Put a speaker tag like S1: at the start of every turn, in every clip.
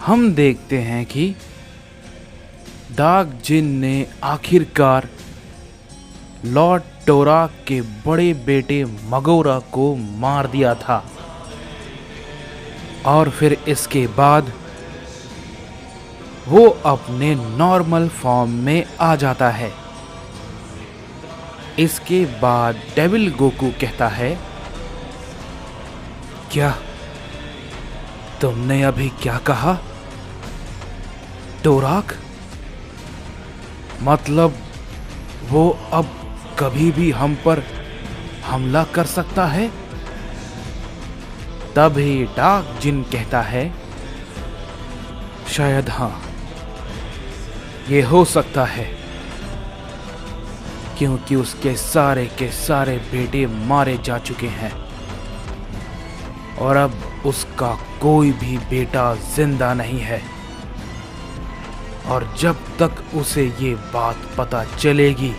S1: हम देखते हैं कि डार्क जिन ने आखिरकार लॉर्ड टोराक के बड़े बेटे मगोरा को मार दिया था और फिर इसके बाद वो अपने नॉर्मल फॉर्म में आ जाता है। इसके बाद डेविल गोकू कहता है, क्या तुमने अभी क्या कहा? टोराक? मतलब वो अब कभी भी हम पर हमला कर सकता है? तभी डार्क जिन कहता है, शायद हाँ, ये हो सकता है, क्योंकि उसके सारे के सारे बेटे मारे जा चुके हैं और अब उसका कोई भी बेटा जिंदा नहीं है। और जब तक उसे ये बात पता चलेगी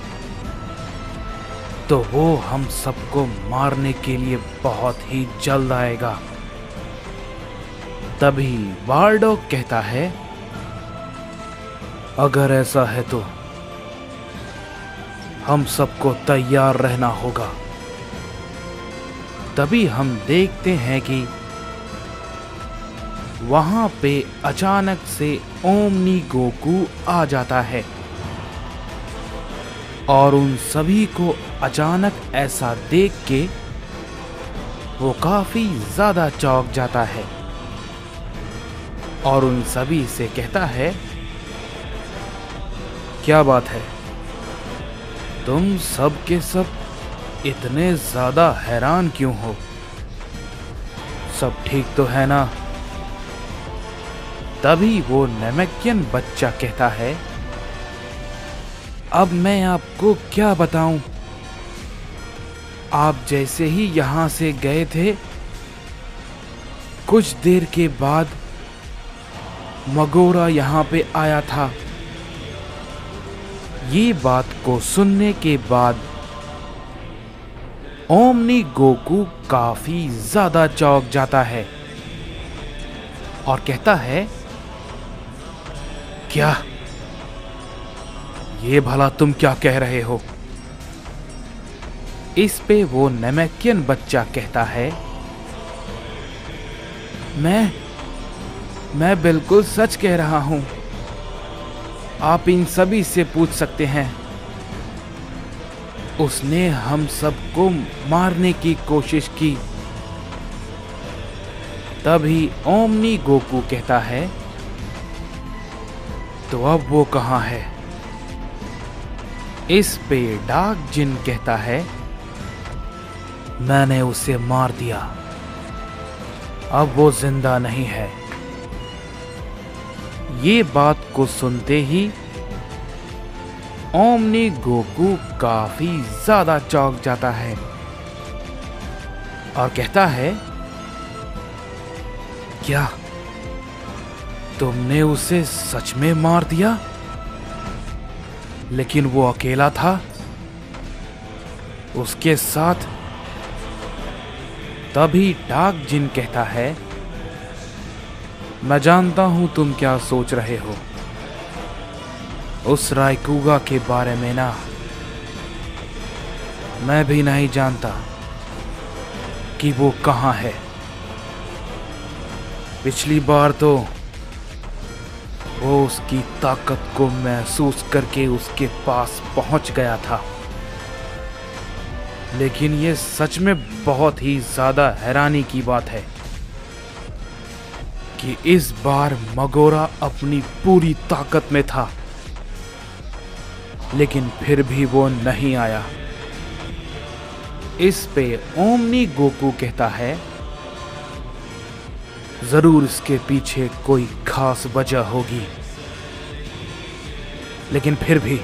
S1: तो वो हम सबको मारने के लिए बहुत ही जल्द आएगा। तभी बारडॉग कहता है, अगर ऐसा है तो हम सबको तैयार रहना होगा। तभी हम देखते हैं कि वहां पे अचानक से ओमनी गोकू आ जाता है और उन सभी को अचानक ऐसा देख के वो काफी ज्यादा चौंक जाता है और उन सभी से कहता है, क्या बात है, तुम सब के सब इतने ज्यादा हैरान क्यों हो? सब ठीक तो है ना? तभी वो नेमेकियन बच्चा कहता है, अब मैं आपको क्या बताऊं? आप जैसे ही यहां से गए थे, कुछ देर के बाद मगोरा यहां पे आया था। ये बात को सुनने के बाद ओमनी गोकू काफी ज्यादा चौंक जाता है और कहता है, क्या? ये भला तुम क्या कह रहे हो? इस पे वो नेमेकियन बच्चा कहता है, मैं बिल्कुल सच कह रहा हूं। आप इन सभी से पूछ सकते हैं। उसने हम सबको मारने की कोशिश की। तभी ओमनी गोकू कहता है, तो अब वो कहां है? इस पे डार्क जिन कहता है, मैंने उसे मार दिया, अब वो जिंदा नहीं है। ये बात को सुनते ही ओमनी गोकू काफी ज्यादा चौंक जाता है और कहता है, क्या तुमने उसे सच में मार दिया? लेकिन वो अकेला था, उसके साथ। तभी डार्क जिन कहता है, मैं जानता हूं तुम क्या सोच रहे हो। उस रायकुगा के बारे में ना, मैं भी नहीं जानता कि वो कहां है। पिछली बार तो वो उसकी ताकत को महसूस करके उसके पास पहुंच गया था, लेकिन ये सच में बहुत ही ज्यादा हैरानी की बात है कि इस बार मगोरा अपनी पूरी ताकत में था, लेकिन फिर भी वो नहीं आया। इस पे ओमनी गोकू कहता है, जरूर इसके पीछे कोई खास वजह होगी, लेकिन फिर भी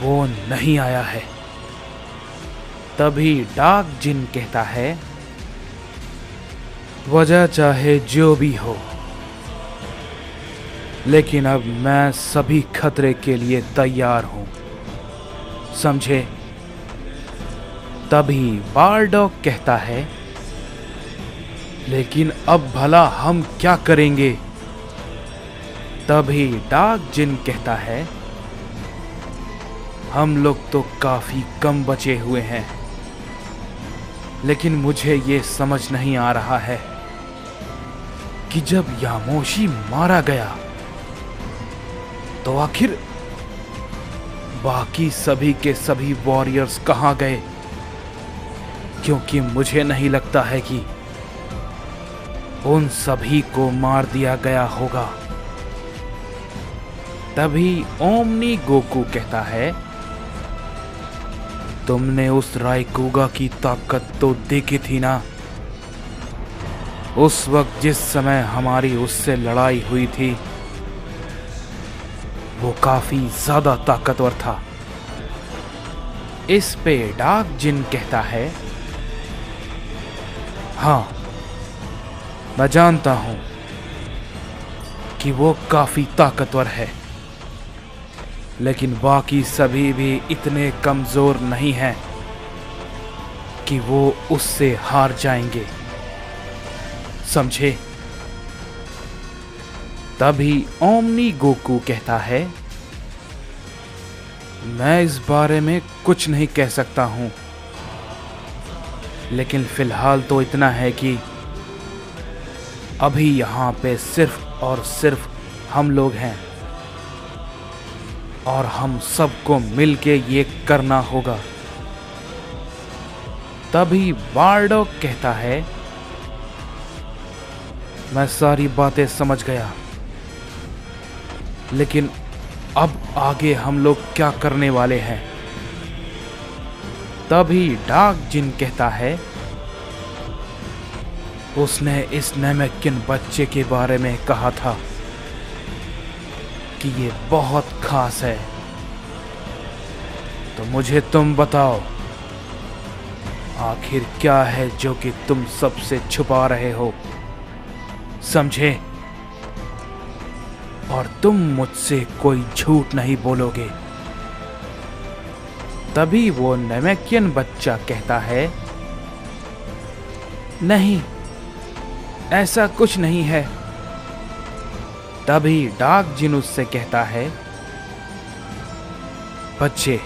S1: वो नहीं आया है। तभी डार्क जिन कहता है, वजह चाहे जो भी हो, लेकिन अब मैं सभी खतरे के लिए तैयार हूं, समझे? तभी बारडॉग कहता है, लेकिन अब भला हम क्या करेंगे? तभी डार्क जिन कहता है, हम लोग तो काफी कम बचे हुए हैं, लेकिन मुझे ये समझ नहीं आ रहा है कि जब यामोशी मारा गया तो आखिर बाकी सभी के सभी वॉरियर्स कहां गए, क्योंकि मुझे नहीं लगता है कि उन सभी को मार दिया गया होगा। तभी ओमनी गोकू कहता है, तुमने उस राइकुगा की ताकत तो देखी थी ना, उस वक्त जिस समय हमारी उससे लड़ाई हुई थी वो काफी ज्यादा ताकतवर था। इस पे डार्क जिन कहता है, हाँ मैं जानता हूं कि वो काफी ताकतवर है, लेकिन बाकी सभी भी इतने कमजोर नहीं हैं कि वो उससे हार जाएंगे, समझे? तभी ओमनी गोकू कहता है, मैं इस बारे में कुछ नहीं कह सकता हूं, लेकिन फिलहाल तो इतना है कि अभी यहाँ पे सिर्फ और सिर्फ हम लोग हैं और हम सबको मिलके ये करना होगा। तभी बार्डोक कहता है, मैं सारी बातें समझ गया, लेकिन अब आगे हम लोग क्या करने वाले हैं? तभी डार्क जिन कहता है, उसने इस नेमेकियन बच्चे के बारे में कहा था कि ये बहुत खास है, तो मुझे तुम बताओ आखिर क्या है जो कि तुम सबसे छुपा रहे हो, समझे? और तुम मुझसे कोई झूठ नहीं बोलोगे। तभी वो नेमेकियन बच्चा कहता है, नहीं ऐसा कुछ नहीं है। तभी डार्क जिन उससे कहता है, बच्चे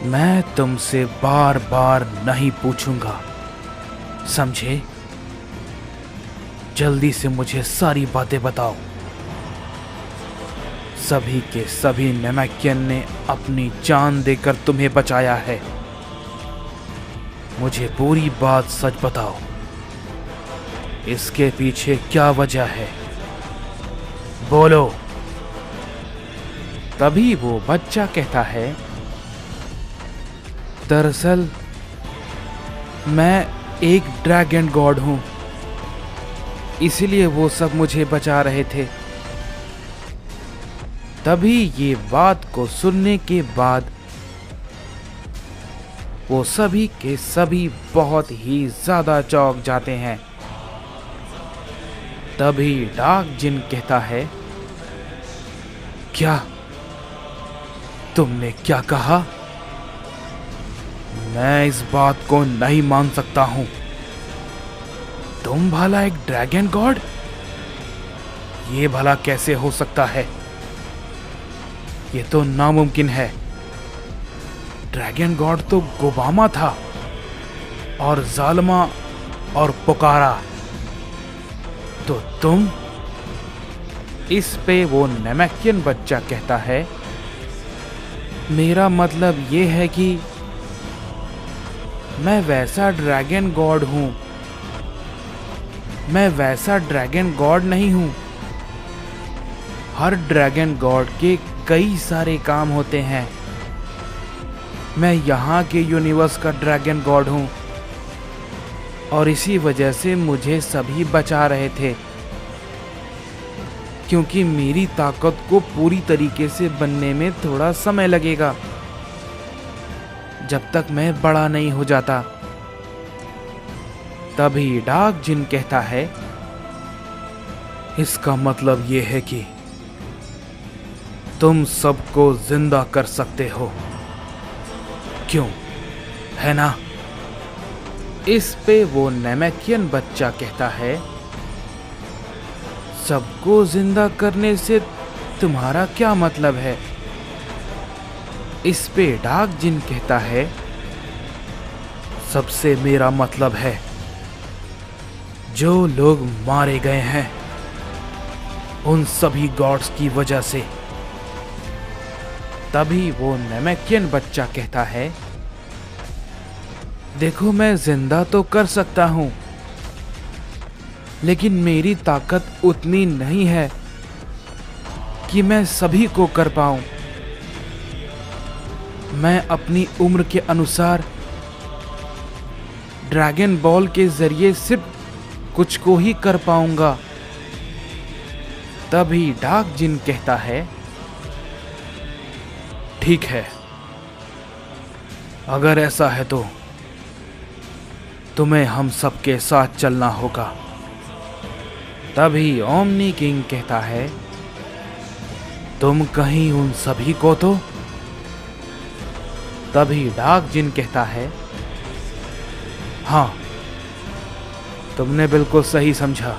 S1: मैं तुमसे बार बार नहीं पूछूंगा, समझे? जल्दी से मुझे सारी बातें बताओ। सभी के सभी नेमेकियन ने अपनी जान देकर तुम्हें बचाया है, मुझे पूरी बात सच बताओ, इसके पीछे क्या वजह है, बोलो। तभी वो बच्चा कहता है, दरअसल मैं एक ड्रैगन गॉड हूं, इसीलिए वो सब मुझे बचा रहे थे। तभी ये बात को सुनने के बाद वो सभी के सभी बहुत ही ज्यादा चौंक जाते हैं। तभी डार्क जिन कहता है, क्या तुमने क्या कहा? मैं इस बात को नहीं मान सकता हूं। तुम भला एक ड्रैगन गॉड? ये भला कैसे हो सकता है? ये तो नामुमकिन है। ड्रैगन गॉड तो गोबामा था और जालमा और पुकारा, तो तुम? इस पे वो नेमेकियन बच्चा कहता है, मेरा मतलब ये है कि मैं वैसा ड्रैगन गॉड हूं, मैं वैसा ड्रैगन गॉड नहीं हूं। हर ड्रैगन गॉड के कई सारे काम होते हैं। मैं यहाँ के यूनिवर्स का ड्रैगन गॉड हूँ और इसी वजह से मुझे सभी बचा रहे थे, क्योंकि मेरी ताकत को पूरी तरीके से बनने में थोड़ा समय लगेगा, जब तक मैं बड़ा नहीं हो जाता। तभी डार्क जिन कहता है, इसका मतलब ये है कि तुम सबको जिंदा कर सकते हो, क्यों, है ना? इस पे वो नेमेकियन बच्चा कहता है, सबको जिंदा करने से तुम्हारा क्या मतलब है? इस पे डार्क जिन कहता है, सबसे मेरा मतलब है जो लोग मारे गए हैं उन सभी गॉड्स की वजह से। तभी वो नेमेकियन बच्चा कहता है, देखो मैं जिंदा तो कर सकता हूं, लेकिन मेरी ताकत उतनी नहीं है कि मैं सभी को कर पाऊं। मैं अपनी उम्र के अनुसार ड्रैगन बॉल के जरिए सिर्फ कुछ को ही कर पाऊंगा। तभी डार्क जिन कहता है, ठीक है, अगर ऐसा है तो तुम्हें हम सबके साथ चलना होगा। तभी ओमनी किंग कहता है, तुम कहीं उन सभी को तो? तभी डार्क जिन कहता है, हाँ, तुमने बिल्कुल सही समझा।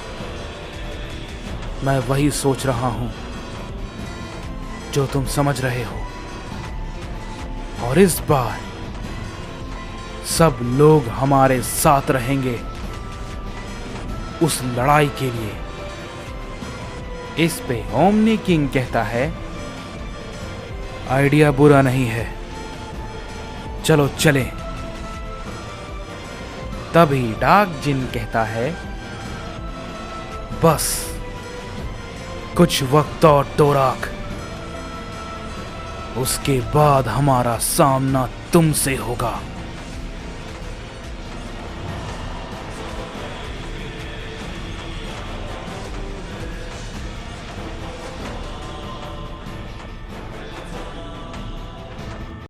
S1: मैं वही सोच रहा हूं जो तुम समझ रहे हो, और इस बार सब लोग हमारे साथ रहेंगे उस लड़ाई के लिए। इस पे ओमनी किंग कहता है, आइडिया बुरा नहीं है, चलो चलें। तभी डार्क जिन कहता है, बस कुछ वक्त और तोराक, उसके बाद हमारा सामना तुमसे होगा।